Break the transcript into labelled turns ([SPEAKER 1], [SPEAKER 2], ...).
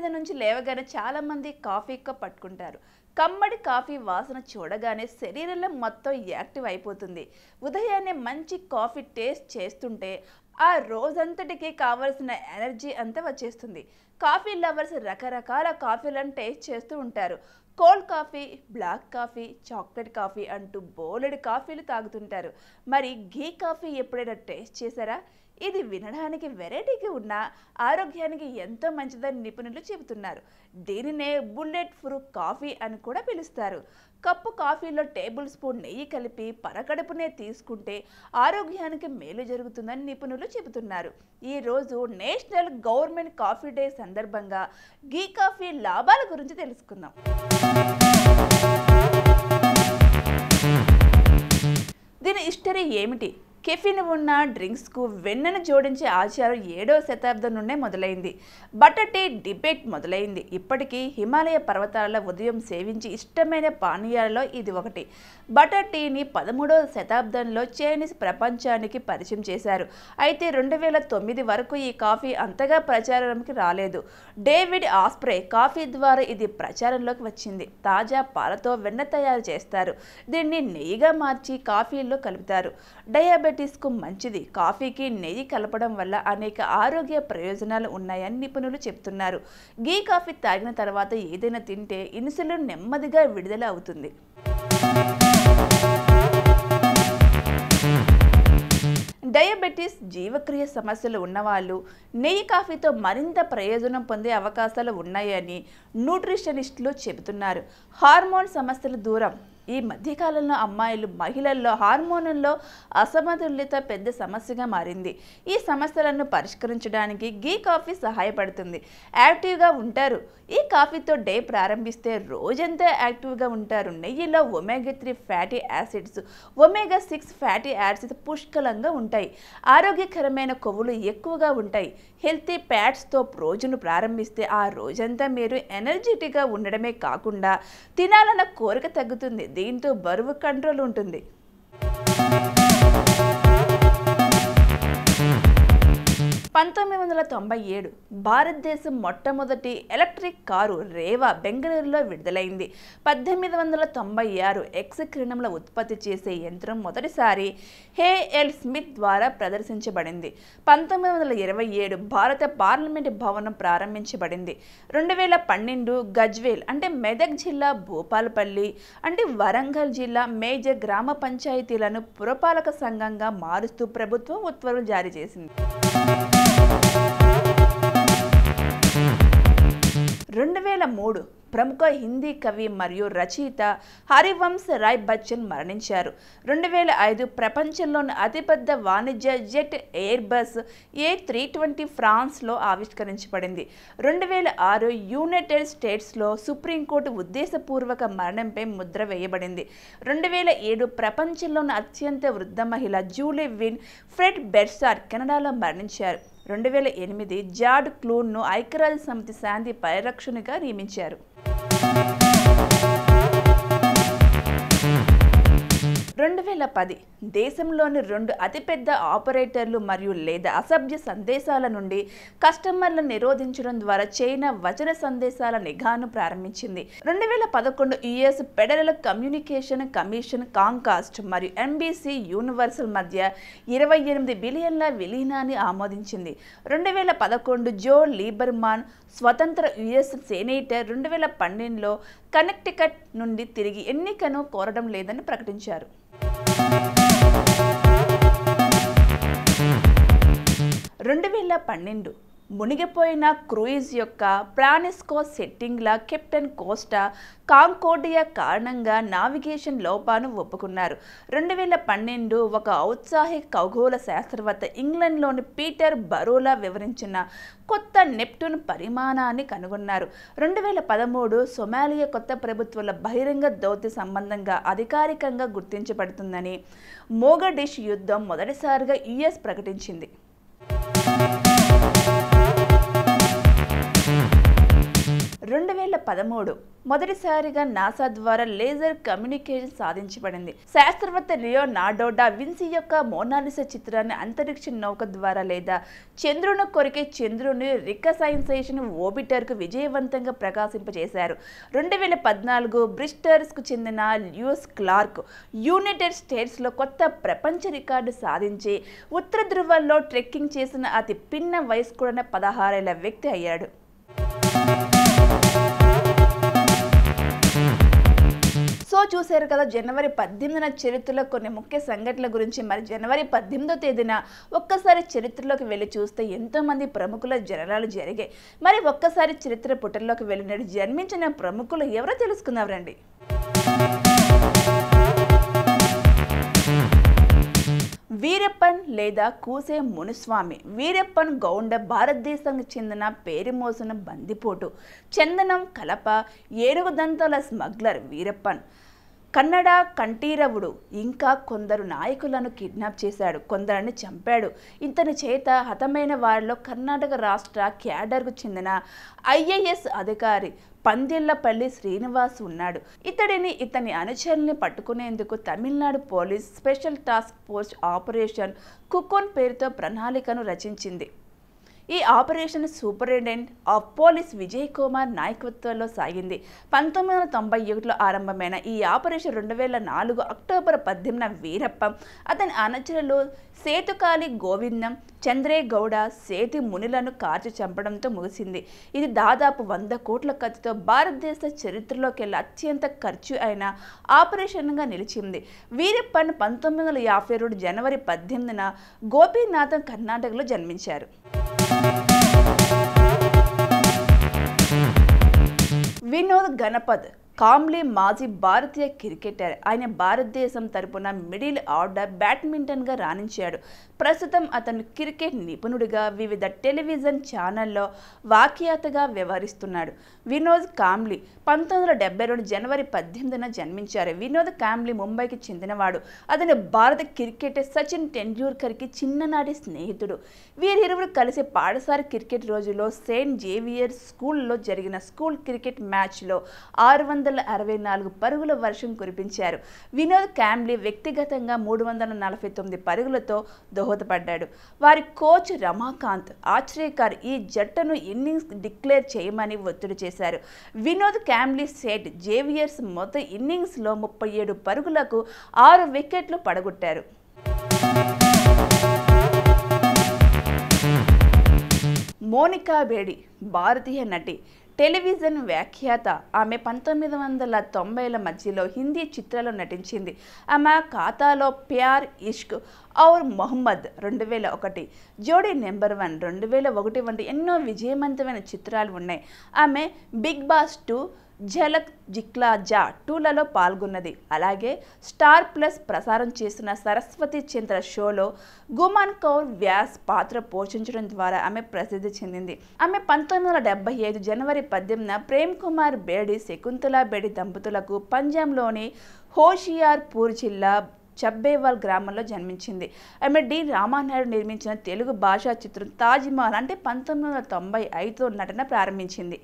[SPEAKER 1] మీద నుంచి లేవగానే చాలామంది కాఫీ కప్ పట్టుకుంటారు. కమ్మడి కాఫీ వాసన చూడగానే శరీరంలో మొత్తం యాక్టివ్ అయిపోతుంది. ఉదయాన్నే మంచి కాఫీ టేస్ట్ చేస్తుంటే ఆ రోజంతటికి కావలసిన ఎనర్జీ అంతా వచ్చేస్తుంది. కాఫీ లవర్స్ రకరకాల కాఫీలను టేస్ట్ చేస్తూ ఉంటారు. Cold coffee, black coffee, chocolate coffee అంటూ బోలెడు కాఫీలు తాగుతుంటారు. మరి ఘీ కాఫీ ఎప్పుడైనా టేస్ట్ చేశారా? ఇది వినడానికి వెరైటీగా ఉన్న ఆరోగ్యానికి ఎంతో మంచిదని నిపుణులు చెబుతున్నారు. దీనినే బుల్లెట్ ప్రూఫ్ కాఫీ అని కూడా పిలుస్తారు. కప్పు కాఫీలో టేబుల్ స్పూన్ నెయ్యి కలిపి పరకడుపునే తీసుకుంటే ఆరోగ్యానికి మేలు జరుగుతుందని నిపుణులు చెబుతున్నారు. ఈరోజు నేషనల్ గవర్నమెంట్ కాఫీ డే సందర్భంగా ఘీ కాఫీ లాభాల గురించి తెలుసుకుందాం. దీని హిస్టరీ ఏమిటి? కెఫిన్ ఉన్న డ్రింక్స్కు వెన్నను జోడించే ఆచారం 7వ శతాబ్దం నుండే మొదలైంది. బటర్ టీ డిబేట్ మొదలైంది. ఇప్పటికీ హిమాలయ పర్వతాలలో ఉదయం సేవించి ఇష్టమైన పానీయాలలో ఇది ఒకటి. బటర్ టీని 13వ శతాబ్దంలో చైనీస్ ప్రపంచానికి పరిచయం చేశారు. అయితే 2009 వరకు ఈ కాఫీ అంతగా ప్రచారంకి రాలేదు. డేవిడ్ ఆస్ప్రే కాఫీ ద్వారా ఇది ప్రచారంలోకి వచ్చింది. తాజా పాలతో వెన్న తయారు చేస్తారు. దీన్ని నెయ్యిగా మార్చి కాఫీలో కలుపుతారు. డయాబెటీస్కు మంచిది. కాఫీకి నెయ్యి కలపడం వల్ల అనేక ఆరోగ్య ప్రయోజనాలు ఉన్నాయని నిపుణులు చెబుతున్నారు. ఘీ కాఫీ తాగిన తర్వాత ఏదైనా తింటే ఇన్సులిన్ నెమ్మదిగా విడుదల అవుతుంది. డయాబెటీస్, జీవక్రియ సమస్యలు ఉన్నవాళ్ళు నెయ్యి కాఫీతో మరింత ప్రయోజనం పొందే అవకాశాలు ఉన్నాయని న్యూట్రిషనిస్టులు చెబుతున్నారు. హార్మోన్ సమస్యలు దూరం. ఈ మధ్యకాలంలో మహిళల్లో హార్మోన్లలో అసమతుల్యత పెద్ద సమస్యగా మారింది. ఈ సమస్యలను పరిష్కరించడానికి ఘీ కాఫీ సహాయపడుతుంది. యాక్టివ్గా ఉంటారు. ఈ కాఫీతో డే ప్రారంభిస్తే రోజంతా యాక్టివ్గా ఉంటారు. నెయ్యిలో ఒమేగా-3 ఫ్యాటీ యాసిడ్స్, ఒమేగా-6 ఫ్యాటీ యాసిడ్స్ పుష్కలంగా ఉంటాయి. ఆరోగ్యకరమైన కొవ్వులు ఎక్కువగా ఉంటాయి. హెల్తీ ఫ్యాట్స్తో రోజును ప్రారంభిస్తే ఆ రోజంతా మీరు ఎనర్జెటిక్గా ఉండడమే కాకుండా తినాలన్న కోరిక తగ్గుతుంది. దీంతో బరువు కంట్రోల్ ఉంటుంది. 1997 భారతదేశం మొట్టమొదటి ఎలక్ట్రిక్ కారు రేవా బెంగళూరులో విడుదలైంది. 1896 ఎక్స్ కిరణంలో ఉత్పత్తి చేసే యంత్రం మొదటిసారి హేఎల్ స్మిత్ ద్వారా ప్రదర్శించబడింది. 1927 భారత పార్లమెంటు భవనం ప్రారంభించబడింది. 2012 గజ్వేల్ అంటే మెదక్ జిల్లా, భూపాలపల్లి అంటే వరంగల్ జిల్లా మేజర్ గ్రామ పంచాయతీలను పురపాలక సంఘంగా మారుస్తూ ప్రభుత్వం ఉత్తర్వులు జారీ చేసింది. 2003 ప్రముఖ హిందీ కవి మరియు రచయిత హరివంశ్ రాయ్ బచ్చన్ మరణించారు. 2005 ప్రపంచంలోని అతిపెద్ద వాణిజ్య జెట్ ఎయిర్బస్ A320 ఫ్రాన్స్లో ఆవిష్కరించబడింది. 2006 యునైటెడ్ స్టేట్స్లో సుప్రీంకోర్టు ఉద్దేశపూర్వక మరణంపై ముద్ర వేయబడింది. 2007 ప్రపంచంలోని అత్యంత వృద్ధ మహిళ జూలీ విన్ ఫ్రెడ్ బెర్సాడ్ కెనడాలో మరణించారు. 2008 జార్జ్ క్లూన్ను ఐక్యరాజ్య సమితి శాంతి పరిరక్షణగా నియమించారు. 2010 దేశంలోని 2 అతిపెద్ద ఆపరేటర్లు మరియు లేదా అసభ్య సందేశాల నుండి కస్టమర్లను నిరోధించడం ద్వారా చైనా వచన సందేశాల నిఘాను ప్రారంభించింది. 2011 యుఎస్ ఫెడరల్ కమ్యూనికేషన్ కమిషన్ కాంకాస్ట్ మరియు NBC యూనివర్సల్ మధ్య 28 బిలియన్ల విలీనాన్ని ఆమోదించింది. 2011 జో లీబర్మాన్ స్వతంత్ర యుఎస్ సెనేటర్ 2012లో కనెక్టికట్ నుండి తిరిగి ఎన్నికను కోరడం లేదని ప్రకటించారు. 2012 మునిగిపోయిన క్రూయిజ్ యొక్క ఫ్రాన్సిస్కో సెట్టింగ్ల కెప్టెన్ కోస్టా కాంకోర్డియా కారణంగా నావిగేషన్ లోపాను ఒప్పుకున్నారు. 2012 ఒక ఔత్సాహిక ఖగోళ శాస్త్రవేత్త ఇంగ్లాండ్లోని పీటర్ బరోలా వివరించిన కొత్త నెప్ట్యూన్ పరిమాణాన్ని కనుగొన్నారు. 2013 సొమాలియా కొత్త ప్రభుత్వాల బహిరంగ దౌత్య సంబంధంగా అధికారికంగా గుర్తించబడుతుందని మోగడిషు యుద్ధం మొదటిసారిగా యుఎస్ ప్రకటించింది. 2012 2013 మొదటిసారిగా నాసా ద్వారా లేజర్ కమ్యూనికేషన్ సాధించబడింది. శాస్త్రవేత్త లియోనార్డో డా విన్సీ యొక్క మోనాలిసా చిత్రాన్ని అంతరిక్ష నౌక ద్వారా లేదా చంద్రుని కొరికే చంద్రుని రికసైన్సేషన్ ఓర్బిటర్కు విజయవంతంగా ప్రకాశింపజేశారు. 2014 బ్రిస్టర్స్కు చెందిన ల్యూయిస్ క్లార్క్ యునైటెడ్ స్టేట్స్లో కొత్త ప్రపంచ రికార్డు సాధించి ఉత్తర ధ్రువంలో ట్రెక్కింగ్ చేసిన అతి పిన్న వయస్కుడైన 16 ఏళ్ల వ్యక్తి అయ్యాడు. సో చూశారు కదా, జనవరి 18న చరిత్రలో కొన్ని ముఖ్య సంఘటనల గురించి. మరి జనవరి 18వ తేదీన ఒక్కసారి చరిత్రలోకి వెళ్ళి చూస్తే ఎంతోమంది ప్రముఖుల జననాలు జరిగాయి. మరి ఒక్కసారి చరిత్ర పుటల్లోకి వెళ్ళినట్టు జన్మించిన ప్రముఖులు ఎవరో తెలుసుకుందాం రండి. వీరప్పన్ లేదా కూసే మునుస్వామి. వీరప్పన్ గౌండ భారతదేశానికి చెందిన పేరు మోసిన బందిపోటు, చందనం, కలప, ఏనుగు దంతాల స్మగ్లర్ వీరప్పన్. కన్నడ కంఠీరవుడు. ఇంకా కొందరు నాయకులను కిడ్నాప్ చేశాడు, కొందరిని చంపాడు. ఇతని చేత హతమైన వారిలో కర్ణాటక రాష్ట్ర క్యాడర్కు చెందిన ఐఏఎస్ అధికారి పందిళ్లపల్లి శ్రీనివాస్ ఉన్నాడు. ఇతని అనుచరుల్ని పట్టుకునేందుకు Tamil Nadu police special task force operation cocoon పేరుతో ప్రణాళికను రచించింది. ఈ operation superintendent of police Vijay Kumar నాయకత్వంలో సాగింది. 1991లో ఆరంభమైన ఈ ఆపరేషన్ 2004 అక్టోబర్ 18న వీరప్ప, అతని అనుచరులు సేతుకాలి గోవిందం, చంద్రేగౌడ, సేతి మునులను కాల్చి చంపడంతో ముగిసింది. ఇది దాదాపు 100 కోట్ల ఖర్చుతో భారతదేశ చరిత్రలోకెల్లా అత్యంత ఖర్చు అయిన ఆపరేషన్గా నిలిచింది. వీరప్పన్ 1952 జనవరి 18న గోపీనాథం, కర్ణాటకలో జన్మించారు. వినోద్ గణపత్ కాంబ్లీ మాజీ భారతీయ క్రికెటర్. ఆయన భారతదేశం తరపున మిడిల్ ఆర్డర్ బ్యాడ్మింటన్గా రాణించాడు. ప్రస్తుతం అతను క్రికెట్ నిపుణుడిగా వివిధ టెలివిజన్ ఛానల్లో వ్యాఖ్యాతగా వ్యవహరిస్తున్నాడు. వినోద్ కాంబ్లీ 1972 జనవరి 18న జన్మించారు. వినోద్ కాంబ్లీ ముంబైకి చెందినవాడు. అతను భారత క్రికెటర్ సచిన్ టెండూల్కర్కి చిన్ననాటి స్నేహితుడు. వీరిరువురు కలిసి పాఠశాల క్రికెట్ రోజుల్లో సెయింట్ జేవియర్ స్కూల్లో జరిగిన స్కూల్ క్రికెట్ మ్యాచ్లో 664 పరుగుల వర్షం కురిపించారు. వినోద్ కాంబ్లీ వ్యక్తిగతంగా 349 పరుగులతో దోహదపడ్డాడు. వారి కోచ్ రమాకాంత్ ఆచ్రేకర్ ఈ జట్టును ఇన్నింగ్స్ డిక్లేర్ చేయమని ఒత్తిడి చేశారు. వినోద్ కాంబ్లీ సెయింట్ జేవియర్స్ మొత్తం ఇన్నింగ్స్లో 37 పరుగులకు 6 వికెట్లు పడగొట్టారు. మోనికా బేడి భారతీయ నటి, టెలివిజన్ వ్యాఖ్యాత. ఆమె 1990ల మధ్యలో హిందీ చిత్రాల్లో నటించింది. ఆమె ఖాతాలో ప్యార్ ఇష్క్ ఔర్ మొహమ్మద్ 2001, జోడీ నెంబర్ 1 2001 వంటి ఎన్నో విజయవంతమైన చిత్రాలు ఉన్నాయి. ఆమె బిగ్ బాస్ 2, ఝలక్ దిఖ్లా జా 2లలో పాల్గొన్నది. అలాగే స్టార్ ప్లస్ ప్రసారం చేసిన సరస్వతి చంద్ర షోలో గుమాన్ కౌర్ వ్యాస్ పాత్ర పోషించడం ద్వారా ఆమె ప్రసిద్ధి చెందింది. ఆమె 1975 జనవరి 18న ప్రేమ్ కుమార్ బేడి, శకుంతలా బేడి దంపతులకు పంజాబ్లోని హోషియార్పూర్ జిల్లా చబ్బేవాల్ గ్రామంలో జన్మించింది. ఆమె డి రామానాయుడు నిర్మించిన తెలుగు భాషా చిత్రం తాజ్మహల్ అంటే 1995తో నటన ప్రారంభించింది.